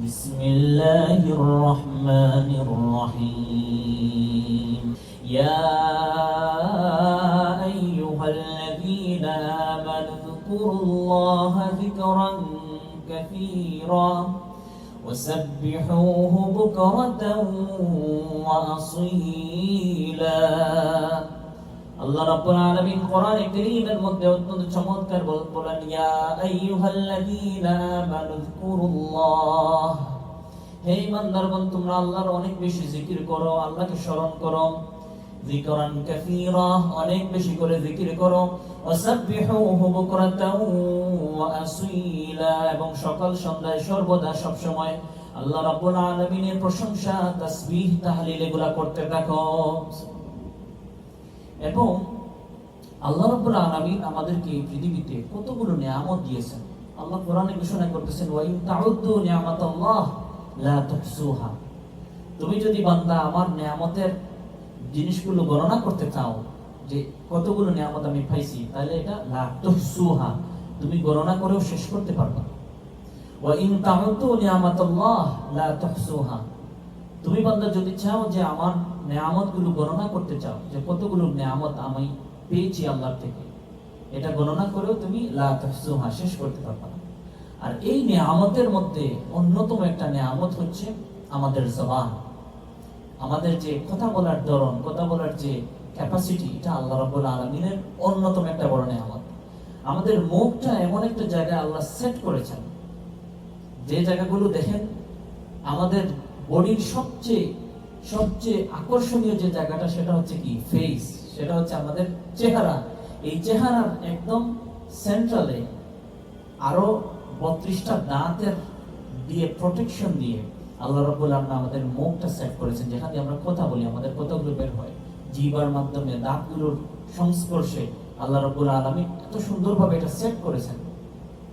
بسم الله الرحمن الرحيم يا أيها الذين آمنوا اذكروا الله ذكرا كثيرا وسبحوه بكرة وأصيلا আল্লাহ রাব্বুল আলামিন কোরআনে কারীমের মধ্যে অত্যন্ত চমৎকার বলেন ইয়া আইয়ুহাল্লাযীনা আমানু যকুরুল্লাহ, হে ঈমানদারগণ তোমরা আল্লাহর অনেক বেশি জিকির করো, আল্লাহকে স্মরণ করো। যিকরান কাসীরা, অনেক বেশি করে জিকির করো। ওয়াসাব্বিহুহু বুকরাতাও ওয়া আসীলা, এবং সকাল সন্ধ্যায় সর্বদা সব সময় আল্লাহ রাব্বুল আলামিনের প্রশংসা, তাসবিহ, তাহলিল এগুলা করতে থাকো। এবং আল্লাহ রাব্বুল আলামিন আমাদেরকে এই পৃথিবীতে কতগুলো নিয়ামত দিয়েছেন। আল্লাহ কোরআনে ঘোষণা করতেছেন ওয়া ইন তাউদ্দু নিয়ামাতাল্লাহ লা তুহসুহা, তুমি যদি বান্দা আমার নিয়ামতের জিনিসগুলো গণনা করতে চাও যে কতগুলো নিয়ামত আমি পাইছি, তাহলে এটা লা তুহসুহা, তুমি গণনা করেও শেষ করতে পারবে না। ওয়া ইন তাউদ্দু নিয়ামাতাল্লাহ লা তুহসুহা, তুমি বান্দা যদি চাও যে আমার নিয়ামতগুলো গণনা করতে চাও যে কতগুলো নিয়ামত আমি পেয়েছি আল্লাহর থেকে, এটা গণনা করেও তুমি লা তুহসুহা শেষ করতে পারবে না। আর এই নিয়ামতের মধ্যে অন্যতম একটা নিয়ামত হচ্ছে আমাদের জবান, আমাদের যে কথা বলার ধরন, কথা বলার যে ক্যাপাসিটি, এটা আল্লাহ রাব্বুল আলামিনের অন্যতম একটা বড় নিয়ামত। আমাদের মুখটা এমন একটা জায়গায় আল্লাহ সেট করেছেন, যে জায়গাগুলো দেখেন আমাদের বডির সবচেয়ে আকর্ষণীয় যে জায়গাটা, সেটা হচ্ছে কি ফেস, সেটা হচ্ছে আমাদের চেহারা। এই চেহারার একদম সেন্ট্রালে আরো 32টা দাঁতের দিয়ে প্রোটেকশন দিয়ে আল্লাহ রাব্বুল আলামিন আমাদের মুখটা সেট করেছেন, যেখানে আমরা কথা বলি, আমাদের কথাগুলো বের হয় জিহ্বার মাধ্যমে, দাঁতগুলোর সংস্পর্শে। আল্লাহ রাব্বুল আলামিন এত সুন্দরভাবে এটা সেট করেছেন,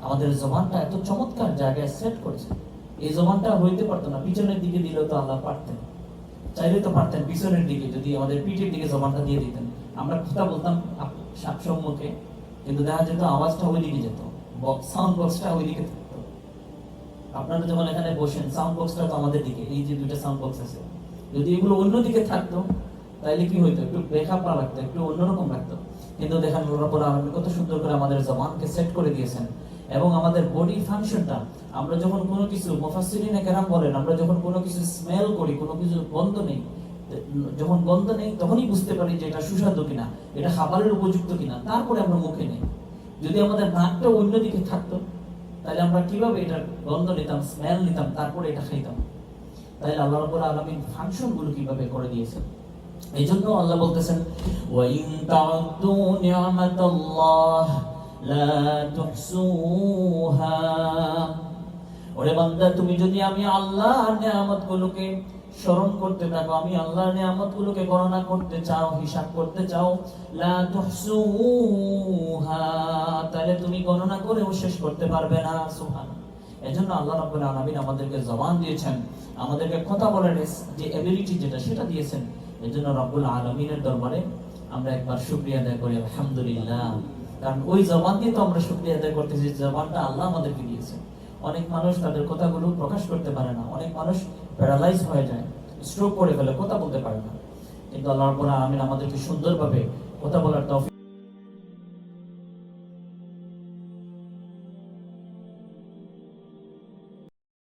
আমাদের জবানটা এত চমৎকার জায়গায় সেট করেছেন। এই জবানটা হইতে পারতো না, পিছনের দিকে দিলেও তো আল্লাহ পারতেন, চাইলে তো পারতেন পিছনের দিকে, যদি আমাদের পিঠের দিকে জবানটা দিয়ে দিতেন, আমরা কথা বলতাম সম্মুখে, কিন্তু দেখা যেত আওয়াজটা ওইদিকে যেত, সাউন্ড বক্সটা ওইদিকে থাকতো। আপনারা যখন এখানে বসেন, সাউন্ড বক্সটা তো আমাদের দিকে, এই যে দুইটা সাউন্ড বক্স আছে, যদি এগুলো অন্যদিকে থাকতো তাইলে কি হইতো, একটু বেখাপ্পা লাগতো, একটু অন্যরকম লাগতো। কিন্তু দেখেন আল্লাহ রাব্বুল আলামিন কত সুন্দর করে আমাদের জবানকে সেট করে দিয়েছেন। এবং আমাদের বডি ফাংশনটা, আমরা যখন কোনো কিছু, মুফাসসিরিনে কেরাম বলেন, আমরা যখন কোনো কিছু স্মেল করি, কোনো কিছু গন্ধ নেই, যখন গন্ধ নেই তখনই বুঝতে পারি যে এটা সুস্বাদু কিনা, এটা খাবারের উপযুক্ত কিনা, তারপরে আমরা মুখে নেই। যদি আমাদের নাকটা অন্যদিকে থাকতো, তাহলে আমরা কিভাবে এটার গন্ধ নিতাম, স্মেল নিতাম, তারপরে এটা খাইতাম। তাহলে আল্লাহ রাব্বুল আলামিন ফাংশনগুলো কিভাবে করে দিয়েছেন। এই জন্য আল্লাহ বলতেছেন ওয়া ইন তাউদ্দু নি'মাতাল্লাহ লা তুহসুহা, ওরে বান্দা তুমি যদি আমি আল্লাহর নিয়ামতগুলোকে স্মরণ করতে থাকো, আমি আল্লাহর নিয়ামতগুলোকে গণনা করতে চাও, হিসাব করতে চাও, লা তুহসুহা, তাহলে তুমি গণনা করেও শেষ করতে পারবে না। সুবহানাল্লাহ। এজন্য আল্লাহ রাব্বুল আলামিন আমাদেরকে জবান দিয়েছেন, আমাদেরকে কথা বলার যে এবিলিটি যেটা, সেটা দিয়েছেন। এজন্য রাব্বুল আলামিনের দরবারে আমরা একবার শুকরিয়া আদায় করি, আলহামদুলিল্লাহ। কারণ ওই জবান দিয়ে তো আমরা শুকরিয়া আদায় করতেছি, জবানটা আল্লাহ আমাদেরকে দিয়েছে। অনেক মানুষ তাদের কথাগুলো প্রকাশ করতে পারে না, অনেক মানুষ প্যারালাইজ হয়ে যায়, স্ট্রোক করে ফেলে, কথা বলতে পারে না। কিন্তু আল্লাহ রাব্বুল আলামিন আমাদেরকে সুন্দরভাবে কথা বলার তৌফিক